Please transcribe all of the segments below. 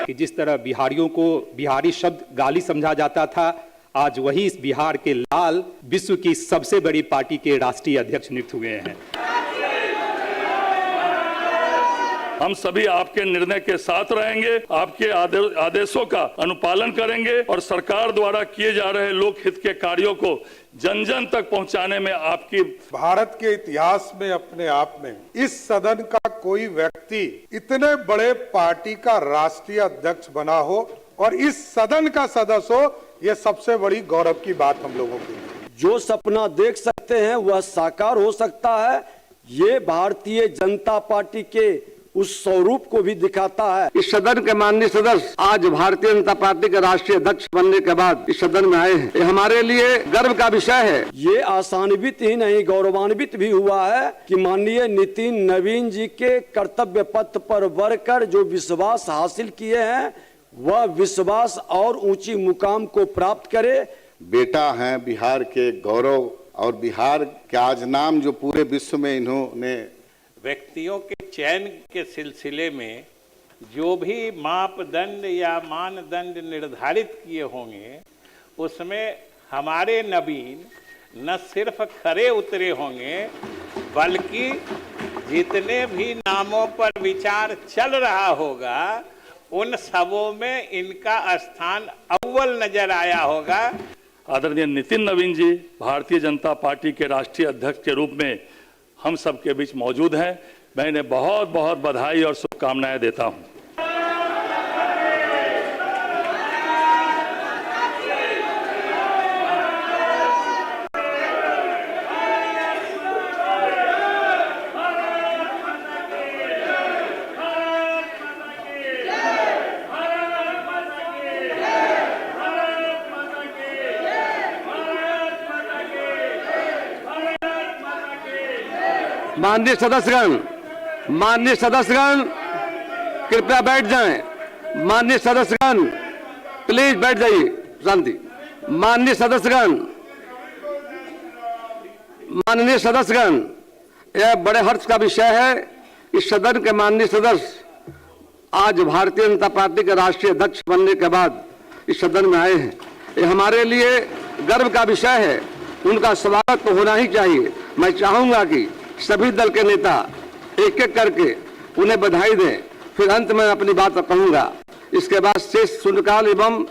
कि जिस तरह बिहारियों को बिहारी शब्द गाली समझा जाता था, आज वही इस बिहार के लाल विश्व की सबसे बड़ी पार्टी के राष्ट्रीय अध्यक्ष नियुक्त हुए हैं। हम सभी आपके निर्णय के साथ रहेंगे, आपके आदेशों का अनुपालन करेंगे और सरकार द्वारा किए जा रहे लोकहित के कार्यों को जन जन तक पहुंचाने में आपकी। भारत के इतिहास में अपने आप में इस सदन का कोई व्यक्ति इतने बड़े पार्टी का राष्ट्रीय अध्यक्ष बना हो और इस सदन का सदस्य हो, यह सबसे बड़ी गौरव की बात हम लोगों के लिए। जो सपना देख सकते हैं वह साकार हो सकता है। ये भारतीय जनता पार्टी के उस स्वरूप को भी दिखाता है। इस सदन के माननीय सदस्य आज भारतीय जनता पार्टी के राष्ट्रीय अध्यक्ष बनने के बाद इस सदन में आए हैं। ये हमारे लिए गर्व का विषय है। ये आसान्वित ही नहीं, गौरवान्वित भी हुआ है कि माननीय नितिन नवीन जी के कर्तव्य पथ पर बढ़कर जो विश्वास हासिल किए हैं, वह विश्वास और ऊंची मुकाम को प्राप्त करे। बेटा हैं बिहार के गौरव, और बिहार के आज नाम जो पूरे विश्व में इन्होंने। व्यक्तियों के चयन के सिलसिले में जो भी मापदंड या मानदंड निर्धारित किए होंगे, उसमें हमारे नवीन न सिर्फ खरे उतरे होंगे, बल्कि जितने भी नामों पर विचार चल रहा होगा, उन सबों में इनका स्थान अव्वल नजर आया होगा। आदरणीय नितिन नवीन जी भारतीय जनता पार्टी के राष्ट्रीय अध्यक्ष के रूप में हम सबके बीच मौजूद हैं। मैं इन्हें बहुत बहुत बधाई और शुभकामनाएं देता हूं। माननीय सदस्यगण कृपया बैठ जाएं। माननीय सदस्यगण प्लीज बैठ जाइए, शांति। माननीय सदस्यगण यह बड़े हर्ष का विषय है। इस सदन के माननीय सदस्य आज भारतीय जनता पार्टी के राष्ट्रीय अध्यक्ष बनने के बाद इस सदन में आए हैं। ये हमारे लिए गर्व का विषय है। उनका स्वागत तो होना ही चाहिए। मैं चाहूंगा कि सभी दल के नेता एक एक करके उन्हें बधाई दें, फिर अंत में अपनी बात कहूंगा। इसके बाद शेष शून्यकाल एवं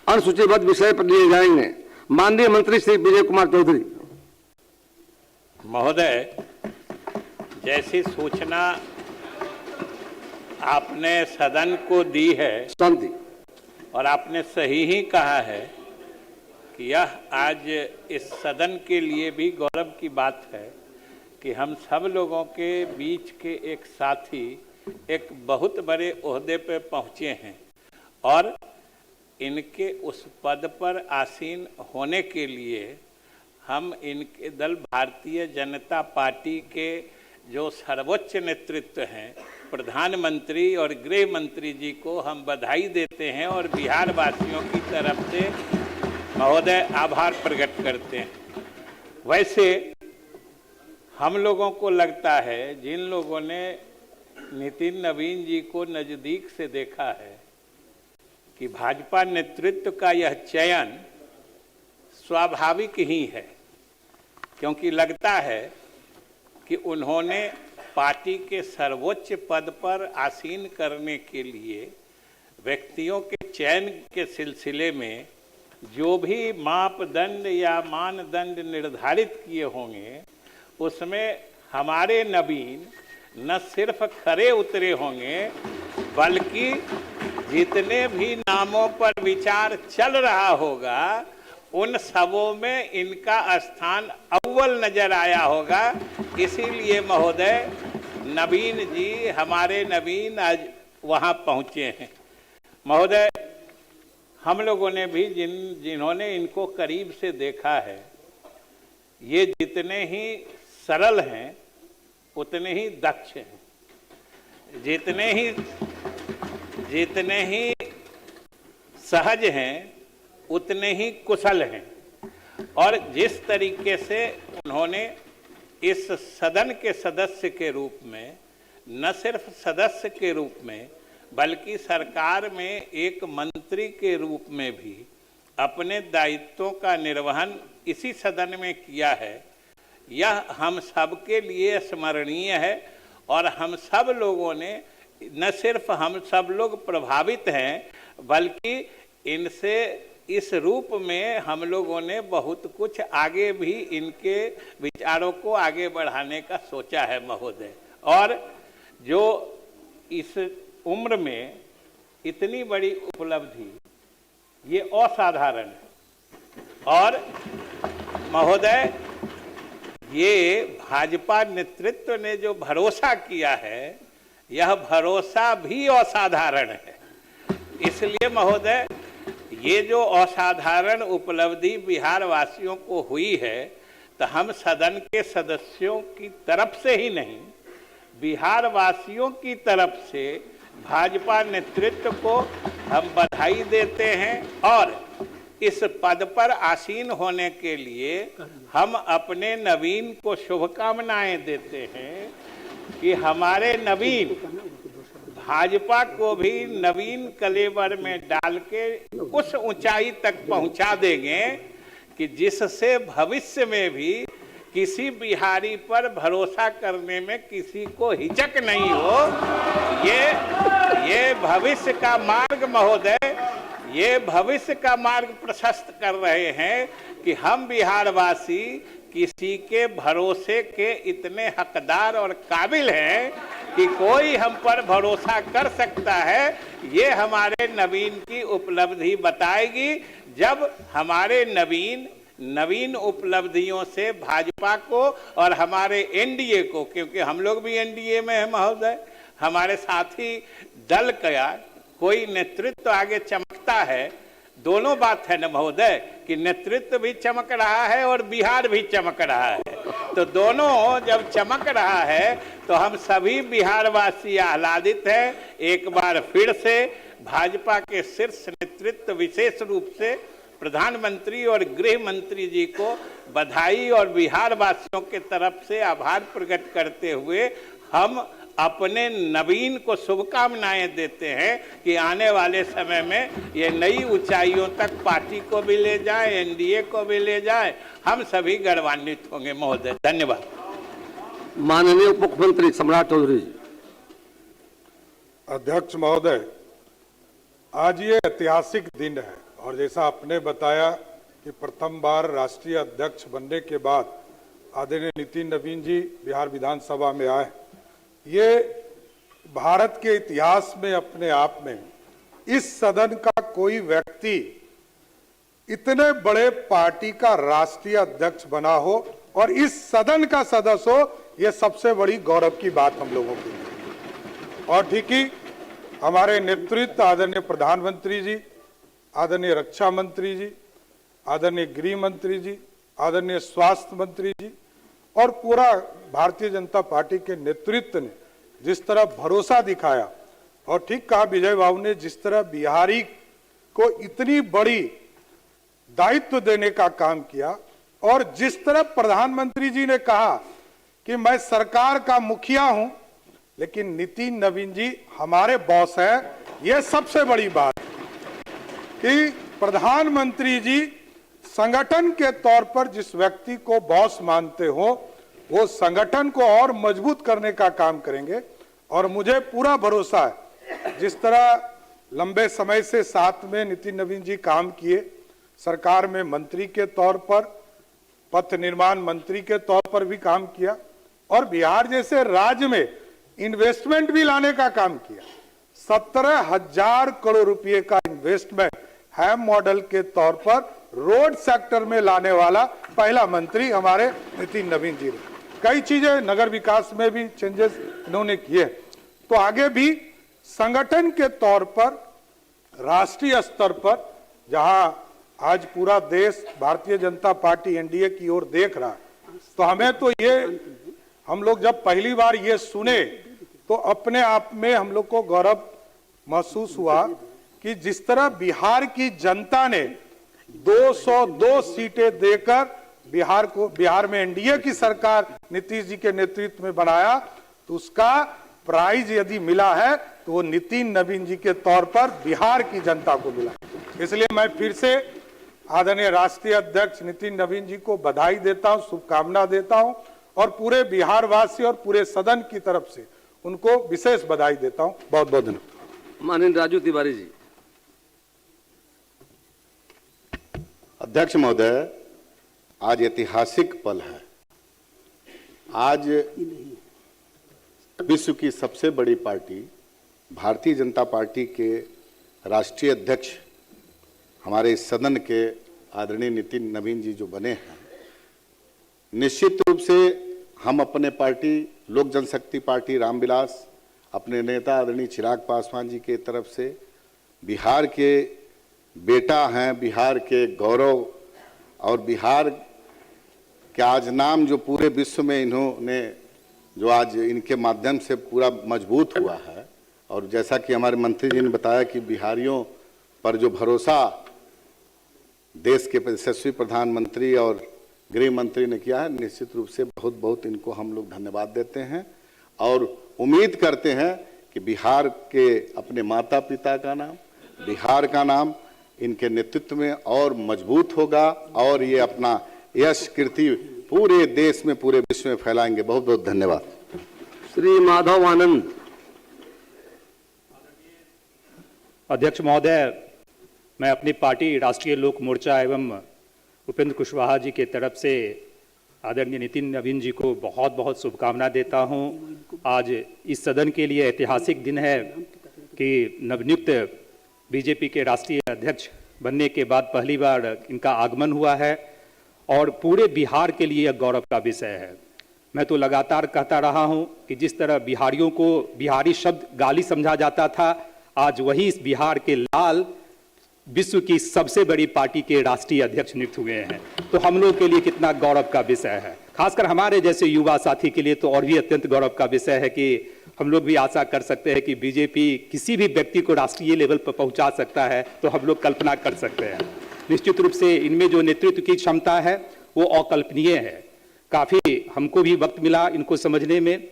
अनुसूचीबद्ध विषय पर लिए जाएंगे। माननीय मंत्री श्री विजय कुमार चौधरी महोदय, जैसी सूचना आपने सदन को दी है, शांति, और आपने सही ही कहा है कि यह आज इस सदन के लिए भी गौरव की बात है कि हम सब लोगों के बीच के एक साथी एक बहुत बड़े ओहदे पे पहुँचे हैं, और इनके उस पद पर आसीन होने के लिए हम इनके दल भारतीय जनता पार्टी के जो सर्वोच्च नेतृत्व हैं, प्रधानमंत्री और गृह मंत्री जी को हम बधाई देते हैं और बिहार वासियों की तरफ से महोदय आभार प्रकट करते हैं। वैसे हम लोगों को लगता है, जिन लोगों ने नितिन नवीन जी को नज़दीक से देखा है, कि भाजपा नेतृत्व का यह चयन स्वाभाविक ही है, क्योंकि लगता है कि उन्होंने पार्टी के सर्वोच्च पद पर आसीन करने के लिए व्यक्तियों के चयन के सिलसिले में जो भी मापदंड या मानदंड निर्धारित किए होंगे, उसमें हमारे नवीन न सिर्फ खरे उतरे होंगे, बल्कि जितने भी नामों पर विचार चल रहा होगा, उन सबों में इनका स्थान अव्वल नजर आया होगा। इसीलिए महोदय, नवीन जी, हमारे नवीन आज वहाँ पहुँचे हैं। महोदय, हम लोगों ने भी जिन्होंने इनको करीब से देखा है, ये जितने ही सरल हैं उतने ही दक्ष हैं, जितने ही सहज हैं उतने ही कुशल हैं, और जिस तरीके से उन्होंने इस सदन के सदस्य के रूप में, न सिर्फ सदस्य के रूप में बल्कि सरकार में एक मंत्री के रूप में भी अपने दायित्वों का निर्वहन इसी सदन में किया है, यह हम सब के लिए स्मरणीय है। और हम सब लोगों ने, न सिर्फ हम सब लोग प्रभावित हैं, बल्कि इनसे इस रूप में हम लोगों ने बहुत कुछ आगे भी इनके विचारों को आगे बढ़ाने का सोचा है महोदय। और जो इस उम्र में इतनी बड़ी उपलब्धि, ये असाधारण है। और महोदय, ये भाजपा नेतृत्व ने जो भरोसा किया है, यह भरोसा भी असाधारण है। इसलिए महोदय, ये जो असाधारण उपलब्धि बिहार वासियों को हुई है, तो हम सदन के सदस्यों की तरफ से ही नहीं, बिहार वासियों की तरफ से भाजपा नेतृत्व को हम बधाई देते हैं। और इस पद पर आसीन होने के लिए हम अपने नवीन को शुभकामनाएं देते हैं कि हमारे नवीन भाजपा को भी नवीन कलेवर में डाल के उस ऊंचाई तक पहुंचा देंगे कि जिससे भविष्य में भी किसी बिहारी पर भरोसा करने में किसी को हिचक नहीं हो। ये भविष्य का मार्ग महोदय, ये भविष्य का मार्ग प्रशस्त कर रहे हैं कि हम बिहारवासी किसी के भरोसे के इतने हकदार और काबिल हैं कि कोई हम पर भरोसा कर सकता है। ये हमारे नवीन की उपलब्धि बताएगी, जब हमारे नवीन उपलब्धियों से भाजपा को और हमारे एनडीए को, क्योंकि हम लोग भी एनडीए में है महोदय, हमारे साथी दल का कोई नेतृत्व आगे चमकता है। दोनों बात है न महोदय कि नेतृत्व भी चमक रहा है और बिहार भी चमक रहा है। तो दोनों जब चमक रहा है तो हम सभी बिहारवासी आह्लादित हैं। एक बार फिर से भाजपा के शीर्ष नेतृत्व, विशेष रूप से प्रधानमंत्री और गृह मंत्री जी को बधाई और बिहार वासियों के तरफ से आभार प्रकट करते हुए हम अपने नवीन को शुभकामनाएं देते हैं कि आने वाले समय में ये नई ऊंचाइयों तक पार्टी को भी ले जाए, एनडीए को भी ले जाए। हम सभी गौरवान्वित होंगे महोदय। धन्यवाद। माननीय उप मुख्यमंत्री सम्राट चौधरी जी। अध्यक्ष महोदय, आज ये ऐतिहासिक दिन है और जैसा आपने बताया कि प्रथम बार राष्ट्रीय अध्यक्ष बनने के बाद आदरणीय नितिन नवीन जी बिहार विधानसभा में आए। ये भारत के इतिहास में अपने आप में इस सदन का कोई व्यक्ति इतने बड़े पार्टी का राष्ट्रीय अध्यक्ष बना हो और इस सदन का सदस्य हो, यह सबसे बड़ी गौरव की बात हम लोगों के लिए। और ठीक ही हमारे नेतृत्व आदरणीय प्रधानमंत्री जी, आदरणीय रक्षा मंत्री जी, आदरणीय गृह मंत्री जी, आदरणीय स्वास्थ्य मंत्री जी और पूरा भारतीय जनता पार्टी के नेतृत्व ने जिस तरह भरोसा दिखाया, और ठीक कहा विजय बाबू ने, जिस तरह बिहारी को इतनी बड़ी दायित्व देने का काम किया, और जिस तरह प्रधानमंत्री जी ने कहा कि मैं सरकार का मुखिया हूं लेकिन नितिन नवीन जी हमारे बॉस है। यह सबसे बड़ी बात कि प्रधानमंत्री जी संगठन के तौर पर जिस व्यक्ति को बॉस मानते हो, वो संगठन को और मजबूत करने का काम करेंगे। और मुझे पूरा भरोसा है, जिस तरह लंबे समय से साथ में नितिन नवीन जी काम किए, सरकार में मंत्री के तौर पर, पथ निर्माण मंत्री के तौर पर भी काम किया और बिहार जैसे राज्य में इन्वेस्टमेंट भी लाने का काम किया। 17,000 करोड़ रुपए का इन्वेस्टमेंट हैम मॉडल के तौर पर रोड सेक्टर में लाने वाला पहला मंत्री हमारे नितिन नवीन जी ने। कई चीजें नगर विकास में भी चेंजेस इन्होंने किए। तो आगे भी संगठन के तौर पर राष्ट्रीय स्तर पर, जहां आज पूरा देश भारतीय जनता पार्टी एनडीए की ओर देख रहा है, तो हमें तो ये, हम लोग जब पहली बार ये सुने तो अपने आप में हम लोग को गौरव महसूस हुआ कि जिस तरह बिहार की जनता ने 202 सीटें देकर बिहार में एनडीए की सरकार नीतीश जी के नेतृत्व में बनाया, तो उसका प्राइज यदि मिला है तो वो नितिन नवीन जी के तौर पर बिहार की जनता को मिला। इसलिए मैं फिर से आदरणीय राष्ट्रीय अध्यक्ष नितिन नवीन जी को बधाई देता हूं, शुभकामना देता हूं और पूरे बिहार वासी और पूरे सदन की तरफ से उनको विशेष बधाई देता हूं। बहुत बहुत धन्यवाद। माननीय राजू तिवारी जी। अध्यक्ष महोदय, आज ऐतिहासिक पल है। आज विश्व की सबसे बड़ी पार्टी भारतीय जनता पार्टी के राष्ट्रीय अध्यक्ष हमारे इस सदन के आदरणीय नितिन नवीन जी जो बने हैं, निश्चित रूप से हम अपने पार्टी लोक जनशक्ति पार्टी रामविलास, अपने नेता आदरणीय चिराग पासवान जी के तरफ से बिहार के बेटा हैं, बिहार के गौरव और बिहार के आज नाम जो पूरे विश्व में इन्होंने जो आज इनके माध्यम से पूरा मजबूत हुआ है। और जैसा कि हमारे मंत्री जी ने बताया कि बिहारियों पर जो भरोसा देश के यशस्वी प्रधानमंत्री और गृह मंत्री ने किया है, निश्चित रूप से बहुत बहुत इनको हम लोग धन्यवाद देते हैं और उम्मीद करते हैं कि बिहार के अपने माता पिता का नाम, बिहार का नाम इनके नेतृत्व में और मजबूत होगा और ये अपना यश कीर्ति पूरे देश में पूरे विश्व में फैलाएंगे। बहुत बहुत धन्यवाद। श्री माधव आनंद। अध्यक्ष महोदय, मैं अपनी पार्टी राष्ट्रीय लोक मोर्चा एवं उपेंद्र कुशवाहा जी के तरफ से आदरणीय नितिन नवीन जी को बहुत बहुत शुभकामना देता हूं। आज इस सदन के लिए ऐतिहासिक दिन है कि नवनियुक्त बीजेपी के राष्ट्रीय अध्यक्ष बनने के बाद पहली बार इनका आगमन हुआ है और पूरे बिहार के लिए यह गौरव का विषय है। मैं तो लगातार कहता रहा हूं कि जिस तरह बिहारियों को बिहारी शब्द गाली समझा जाता था, आज वही इस बिहार के लाल विश्व की सबसे बड़ी पार्टी के राष्ट्रीय अध्यक्ष नियुक्त हुए हैं। तो हम लोग के लिए कितना गौरव का विषय है, खासकर हमारे जैसे युवा साथी के लिए तो और भी अत्यंत गौरव का विषय है कि हम लोग भी आशा कर सकते हैं कि बीजेपी किसी भी व्यक्ति को राष्ट्रीय लेवल पर पहुंचा सकता है। तो हम लोग कल्पना कर सकते हैं। निश्चित रूप से इनमें जो नेतृत्व की क्षमता है वो अकल्पनीय है। काफ़ी हमको भी वक्त मिला इनको समझने में,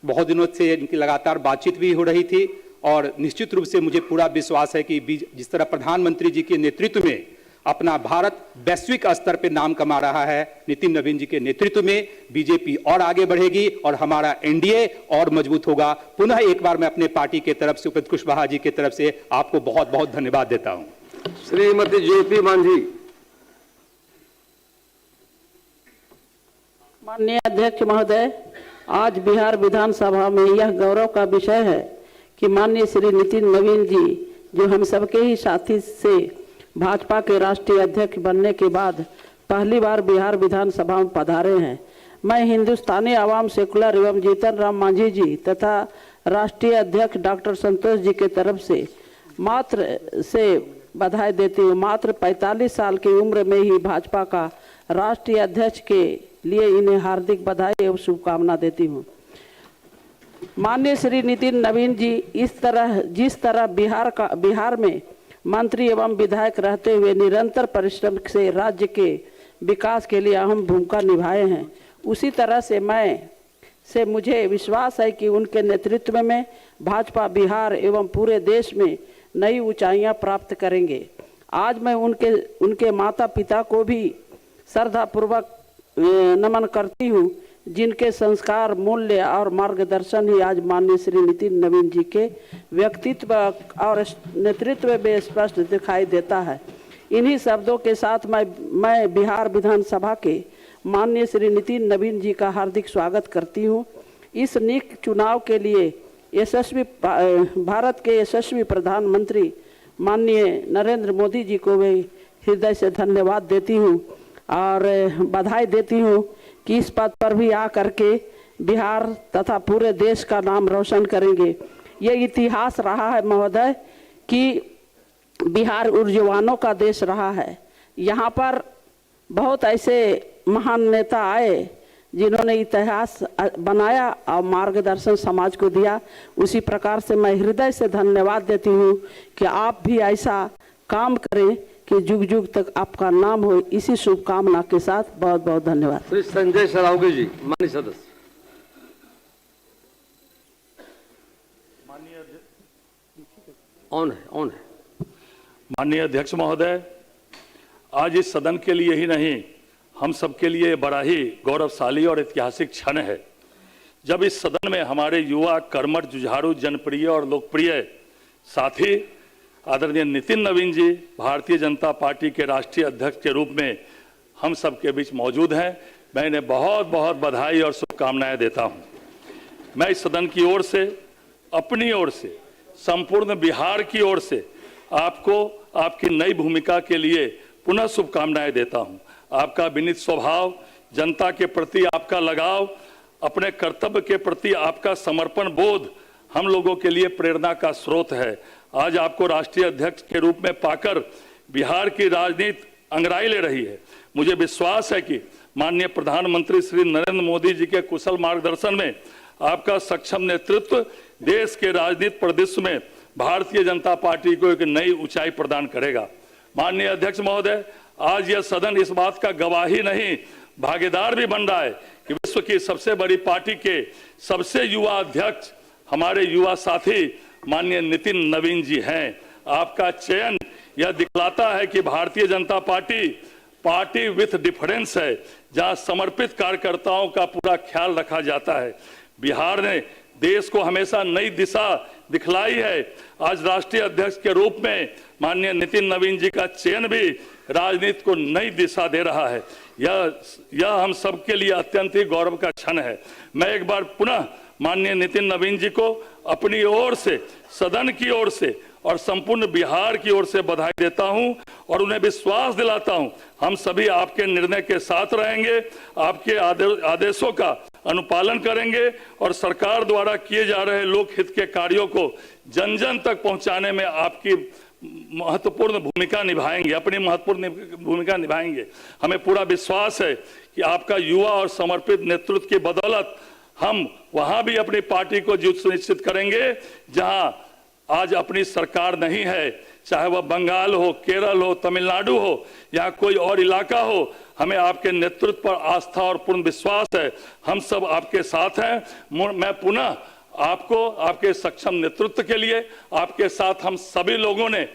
बहुत दिनों से इनकी लगातार बातचीत भी हो रही थी और निश्चित रूप से मुझे पूरा विश्वास है कि जिस तरह प्रधानमंत्री जी के नेतृत्व में अपना भारत वैश्विक स्तर पर नाम कमा रहा है, नितिन नवीन जी के नेतृत्व में बीजेपी और आगे बढ़ेगी और हमारा एनडीए और मजबूत होगा। पुनः एक बार मैं अपने पार्टी के तरफ से उपेंद्र कुशवाहा जी के तरफ से आपको बहुत बहुत धन्यवाद देता हूं। श्रीमती ज्योति मांझी। माननीय अध्यक्ष महोदय, आज बिहार विधानसभा में यह गौरव का विषय है कि माननीय श्री नितिन नवीन जी जो हम सबके ही साथी से भाजपा के राष्ट्रीय अध्यक्ष बनने के बाद पहली बार बिहार विधानसभा में पधारे हैं। मैं हिंदुस्तानी आवाम सेकुलर एवं जीतन राम मांझी जी तथा राष्ट्रीय अध्यक्ष डॉक्टर संतोष जी के तरफ से बधाई देती हूँ। मात्र 45 साल की उम्र में ही भाजपा का राष्ट्रीय अध्यक्ष के लिए इन्हें हार्दिक बधाई एवं शुभकामना देती हूँ। माननीय श्री नितिन नवीन जी जिस तरह बिहार में मंत्री एवं विधायक रहते हुए निरंतर परिश्रम से राज्य के विकास के लिए अहम भूमिका निभाए हैं, उसी तरह से मुझे विश्वास है कि उनके नेतृत्व में भाजपा बिहार एवं पूरे देश में नई ऊंचाइयां प्राप्त करेंगे। आज मैं उनके माता पिता को भी श्रद्धापूर्वक नमन करती हूं, जिनके संस्कार, मूल्य और मार्गदर्शन ही आज माननीय श्री नितिन नवीन जी के व्यक्तित्व और नेतृत्व में स्पष्ट दिखाई देता है। इन्हीं शब्दों के साथ मैं बिहार विधानसभा के माननीय श्री नितिन नवीन जी का हार्दिक स्वागत करती हूं। इस नेक चुनाव के लिए भारत के यशस्वी प्रधानमंत्री माननीय नरेंद्र मोदी जी को मैं हृदय से धन्यवाद देती हूं और बधाई देती हूं कि इस पद पर भी आकर के बिहार तथा पूरे देश का नाम रोशन करेंगे। ये इतिहास रहा है महोदय कि बिहार ऊर्जावानों का देश रहा है। यहाँ पर बहुत ऐसे महान नेता आए जिन्होंने इतिहास बनाया और मार्गदर्शन समाज को दिया। उसी प्रकार से मैं हृदय से धन्यवाद देती हूँ कि आप भी ऐसा काम करें कि जुग जुग तक आपका नाम हो। इसी शुभकामना के साथ बहुत बहुत धन्यवाद। श्री संजय सरावगी जी, माननीय सदस्य। ऑन है। माननीय अध्यक्ष महोदय, आज इस सदन के लिए ही नहीं, हम सबके लिए बड़ा ही गौरवशाली और ऐतिहासिक क्षण है जब इस सदन में हमारे युवा, कर्मठ, जुझारू, जनप्रिय और लोकप्रिय साथी आदरणीय नितिन नवीन जी भारतीय जनता पार्टी के राष्ट्रीय अध्यक्ष के रूप में हम सबके बीच मौजूद हैं। मैं इन्हें बहुत बहुत बधाई और शुभकामनाएं देता हूं। मैं इस सदन की ओर से, अपनी ओर से, संपूर्ण बिहार की ओर से आपको आपकी नई भूमिका के लिए पुनः शुभकामनाएं देता हूं। आपका विनीत स्वभाव, जनता के प्रति आपका लगाव, अपने कर्तव्य के प्रति आपका समर्पण बोध हम लोगों के लिए प्रेरणा का स्रोत है। आज आपको राष्ट्रीय अध्यक्ष के रूप में पाकर बिहार की राजनीति अंगड़ाई ले रही है। मुझे विश्वास है कि माननीय प्रधानमंत्री श्री नरेंद्र मोदी जी के कुशल मार्गदर्शन में आपका सक्षम नेतृत्व देश के राजनीतिक परिदृश्य में भारतीय जनता पार्टी को एक नई ऊंचाई प्रदान करेगा। माननीय अध्यक्ष महोदय, आज यह सदन इस बात का गवाही नहीं, भागीदार भी बन रहा है कि विश्व की सबसे बड़ी पार्टी के सबसे युवा अध्यक्ष हमारे युवा साथी माननीय नितिन नवीन जी हैं। आपका चयन यह दिखलाता है कि Bharatiya Janata party with difference है, जहां समर्पित कार्यकर्ताओं का पूरा ख्याल रखा जाता है। बिहार ने देश को हमेशा नई दिशा दिखलाई है। आज राष्ट्रीय अध्यक्ष के रूप में माननीय नितिन नवीन जी का चयन भी राजनीति को नई दिशा दे रहा है। यह हम सबके लिए अत्यंत ही गौरव का क्षण है। मैं एक बार पुनः माननीय नितिन नवीन जी को अपनी ओर से, सदन की ओर से और संपूर्ण बिहार की ओर से बधाई देता हूं और उन्हें विश्वास दिलाता हूं हम सभी आपके निर्णय के साथ रहेंगे, आपके आदेशों का अनुपालन करेंगे और सरकार द्वारा किए जा रहे लोकहित के कार्यों को जन जन तक पहुंचाने में आपकी महत्वपूर्ण भूमिका निभाएंगे, अपनी महत्वपूर्ण भूमिका निभाएंगे। हमें पूरा विश्वास है कि आपका युवा और समर्पित नेतृत्व की बदौलत हम वहां भी अपनी पार्टी को जीत सुनिश्चित करेंगे जहां आज अपनी सरकार नहीं है, चाहे वह बंगाल हो, केरल हो, तमिलनाडु हो या कोई और इलाका हो। हमें आपके नेतृत्व पर आस्था और पूर्ण विश्वास है। हम सब आपके साथ हैं। मैं पुनः आपको आपके सक्षम नेतृत्व के लिए आपके साथ हम सभी लोगों ने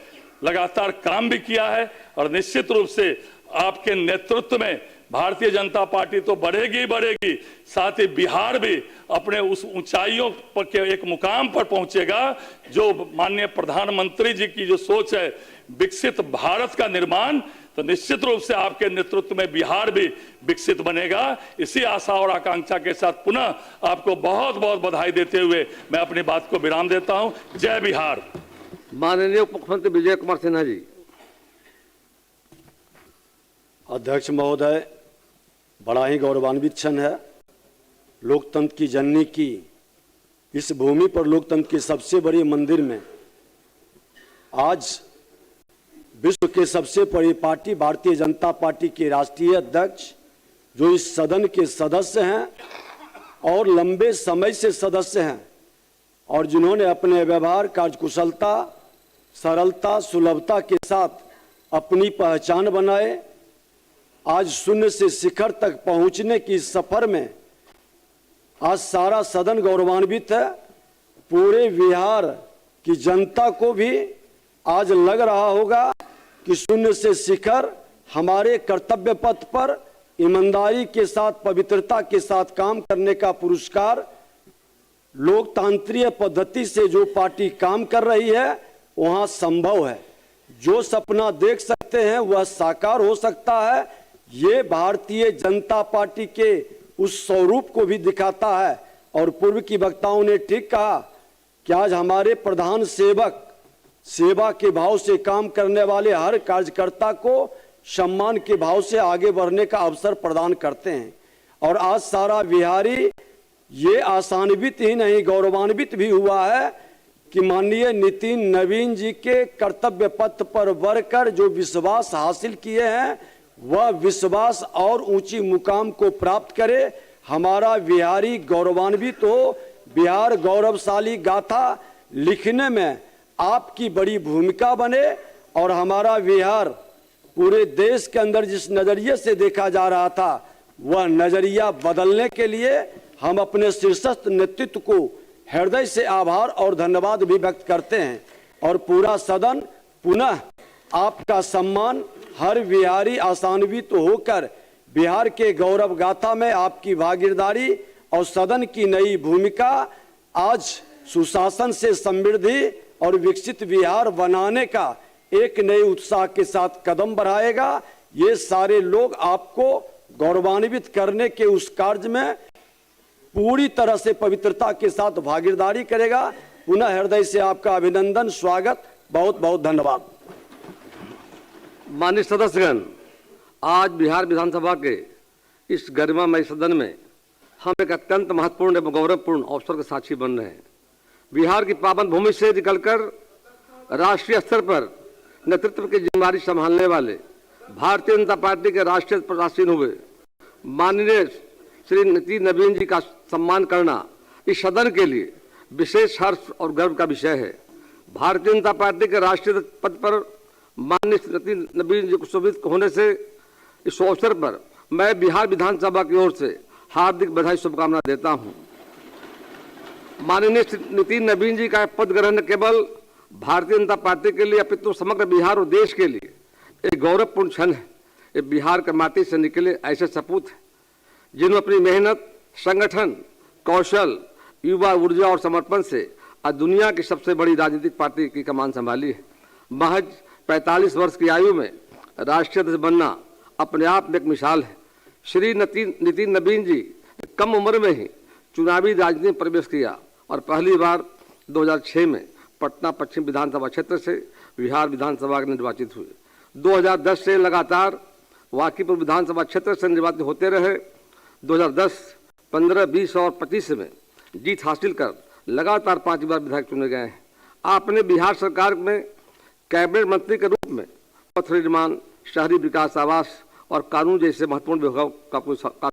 लगातार काम भी किया है और निश्चित रूप से आपके नेतृत्व में भारतीय जनता पार्टी तो बढ़ेगी ही बढ़ेगी, साथ ही बिहार भी अपने उस ऊंचाइयों पर के एक मुकाम पर पहुंचेगा जो माननीय प्रधानमंत्री जी की जो सोच है विकसित भारत का निर्माण, तो निश्चित रूप से आपके नेतृत्व में बिहार भी विकसित बनेगा। इसी आशा और आकांक्षा के साथ पुनः आपको बहुत बहुत बधाई देते हुए मैं अपनी बात को विराम देता हूं। जय बिहार। माननीय उप मुख्यमंत्री विजय कुमार सिन्हा जी। अध्यक्ष महोदय, बड़ा ही गौरवान्वित क्षण है। लोकतंत्र की जननी की इस भूमि पर, लोकतंत्र के सबसे बड़े मंदिर में आज विश्व के सबसे बड़ी पार्टी भारतीय जनता पार्टी के राष्ट्रीय अध्यक्ष, जो इस सदन के सदस्य हैं और लंबे समय से सदस्य हैं और जिन्होंने अपने व्यवहार, कार्यकुशलता, सरलता, सुलभता के साथ अपनी पहचान बनाए, आज शून्य से शिखर तक पहुंचने की सफर में आज सारा सदन गौरवान्वित है। पूरे बिहार की जनता को भी आज लग रहा होगा कि शून्य से शिखर हमारे कर्तव्य पथ पर ईमानदारी के साथ, पवित्रता के साथ काम करने का पुरस्कार, लोकतांत्रिक पद्धति से जो पार्टी काम कर रही है वहां संभव है। जो सपना देख सकते हैं वह साकार हो सकता है। ये भारतीय जनता पार्टी के उस स्वरूप को भी दिखाता है। और पूर्व की वक्ताओं ने ठीक कहा कि आज हमारे प्रधान सेवक सेवा के भाव से काम करने वाले हर कार्यकर्ता को सम्मान के भाव से आगे बढ़ने का अवसर प्रदान करते हैं। और आज सारा बिहारी ये आशान्वित ही नहीं, गौरवान्वित भी हुआ है कि माननीय नितिन नवीन जी के कर्तव्य पथ पर बढ़कर जो विश्वास हासिल किए हैं वह विश्वास और ऊंची मुकाम को प्राप्त करे। हमारा बिहारी गौरवान्वित हो। बिहार गौरवशाली गाथा लिखने में आपकी बड़ी भूमिका बने और हमारा बिहार पूरे देश के अंदर जिस नजरिए से देखा जा रहा था वह नजरिया बदलने के लिए हम अपने शीर्षस्थ नेतृत्व को हृदय से आभार और धन्यवाद भी व्यक्त करते हैं और पूरा सदन पुनः आपका सम्मान हर बिहारी आशान्वित होकर बिहार के गौरव गाथा में आपकी भागीदारी और सदन की नई भूमिका आज सुशासन से समृद्धि और विकसित बिहार बनाने का एक नए उत्साह के साथ कदम बढ़ाएगा। ये सारे लोग आपको गौरवान्वित करने के उस कार्य में पूरी तरह से पवित्रता के साथ भागीदारी करेगा। पुनः हृदय से आपका अभिनंदन, स्वागत, बहुत बहुत धन्यवाद। माननीय सदस्यगण, आज बिहार विधानसभा के इस गरिमामय सदन में हम एक अत्यंत महत्वपूर्ण एवं गौरवपूर्ण अवसर के साक्षी बन रहे हैं। बिहार की पावन भूमि से निकलकर राष्ट्रीय स्तर पर नेतृत्व की जिम्मेदारी संभालने वाले भारतीय जनता पार्टी के राष्ट्रीय प्रत्याशी हुए माननीय श्री नितिन नवीन जी का सम्मान करना इस सदन के लिए विशेष हर्ष और गर्व का विषय है। भारतीय जनता पार्टी के राष्ट्रीय पद पर माननीय नितिन नवीन जी को सुविदित होने से इस अवसर पर मैं बिहार विधानसभा की ओर से हार्दिक बधाई शुभकामना देता हूं। माननीय नितिन नवीन जी का पद ग्रहण केवल भारतीय जनता पार्टी के लिए अपितु समग्र बिहार और देश के लिए एक गौरवपूर्ण क्षण है। ये बिहार के माटी से निकले ऐसे सपूत हैं जिन्होंने अपनी मेहनत, संगठन, कौशल, युवा ऊर्जा और समर्पण से आज दुनिया की सबसे बड़ी राजनीतिक पार्टी की कमान संभाली है। महज 45 वर्ष की आयु में राष्ट्रीय अध्यक्ष बनना अपने आप में एक मिसाल है। श्री नितिन नवीन जी कम उम्र में ही चुनावी राजनीति में प्रवेश किया और पहली बार 2006 में पटना पश्चिम विधानसभा क्षेत्र से बिहार विधानसभा के निर्वाचित हुए। 2010 से लगातार वाकीपुर विधानसभा क्षेत्र से निर्वाचित होते रहे। 2010, 15, 20 और 25 में जीत हासिल कर लगातार 5 बार विधायक चुने गए हैं। आपने बिहार सरकार में कैबिनेट मंत्री के रूप में पथ निर्माण, शहरी विकास, आवास और कानून जैसे महत्वपूर्ण विभागों का